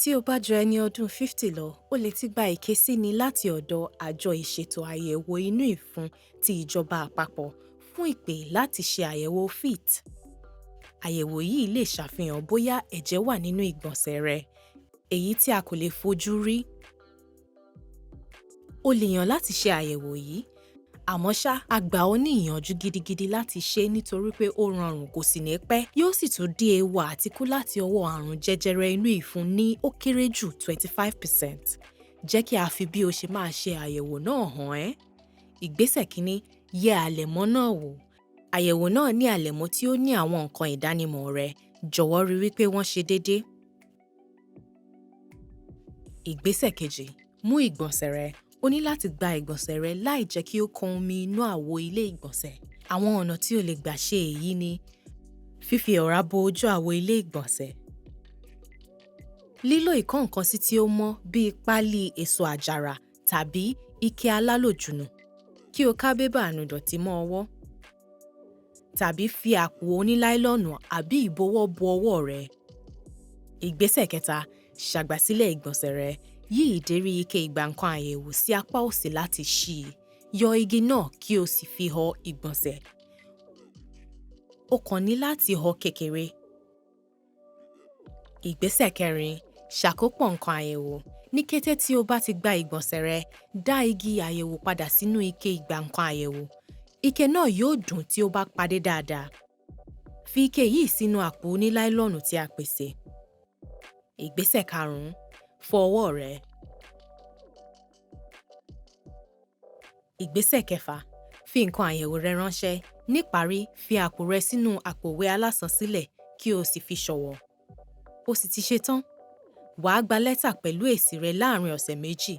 Tí o bá jọ ẹni ọdún 50 lọ, o lè ti gba ìkésíni láti ọ̀dọ̀ àjọ ìṣètò àyẹ̀wò inú ìfun ti ìjọba àpapọ̀ fún ìpè láti ṣe àyẹ̀wò FIT. Àyẹ̀wò yìí lè ṣàfihàn bóyá ẹ̀jẹ̀ wà nínú ìgbọ̀nsẹ̀ rẹ, èyí tí a kò lè fojú rí. O lè yàn láti ṣe àyẹ̀wò yìí, àmọ́ ṣá, a gbà ọ́ ní ìyànjú gidigidi láti ṣe é nítorí pé ó rọrùn kò sì ní pẹ́, yóò sì tún dín ewu àti kú láti ọwọ́ àrùn jẹjẹrẹ inú ìfun ní ó kéré jù 25%. Jẹ́ kí a fi bí o ṣe máa ṣe àyẹ̀wò náà hàn ẹ́. Ìgbésẹ̀ kìíní, yẹ àlẹ̀mọ́ náà wò. Àyẹ̀wò náà ní àlẹ̀mọ́ tí ó ní àwọn nǹkan ìdánimọ̀ rẹ, jọ̀wọ́ rí wípé wọ́n ṣe déédéé. Ìgbésẹ̀ kejì, mú ìgbọ̀nsẹ̀ rẹ. O ní láti gba ìgbọ̀nsẹ̀ rẹ láì jẹ́ kí ó kan omi inú àwo ilé ìgbọ̀nsẹ̀. Àwọn ọ̀nà tí o lè gbà ṣe èyí ni fífi ọ̀rá bo ojú àwo ilé ìgbọ̀nsẹ̀, lílo ìkọ́-nǹkan-sí tí ó mọ́ bíi páálí èso àjàrà tàbí ike alálòjùnù, kí o ká bébà ànùdọ̀tí mọ́ ọwọ́, tàbí fi àpò oníláílọ́ọ̀nù àbí ìbọwọ́ bo ọwọ́ rẹ. Ìgbésẹ̀ kẹta, ṣàgbàsílẹ̀ ìgbọ̀nsẹ̀ rẹ. Yí ìdérí ike ìgbà-nǹkan àyẹ̀wò sí apá òsì láti ṣí i. Yọ igi náà kí o sì fi họ ìgbọ̀nsẹ̀. O kàn ní láti họ kékeré. Ìgbésẹ̀ kẹrin, ṣàkópọ̀ nǹkan àyẹ̀wò. Ní kété tí o bá ti gba ìgbọ̀nsẹ̀ rẹ, dá igi àyẹ̀wò padà sínú ike ìgbà-nǹkan àyẹ̀wò. Ike náà yóò dùn tí ó bá padé dáadáa. Fi ike yìí sínú àpò oníláílọ́ọ̀nù tí a pèsè. Ìgbésẹ̀ karùn-ún, fọ ọwọ́ rẹ. Ìgbésẹ̀ kẹfà, fi nǹkan àyẹ̀wò rẹ ránṣẹ́. Níparí, fi àpò rẹ sínú àpòìwé alásànsílẹ̀ kí o sì fi ṣọ̀wọ́. O sì ti ṣe tán. Wàá gba lẹ́tà pẹ̀lú èsì rẹ láàárín ọ̀sẹ̀ méjì.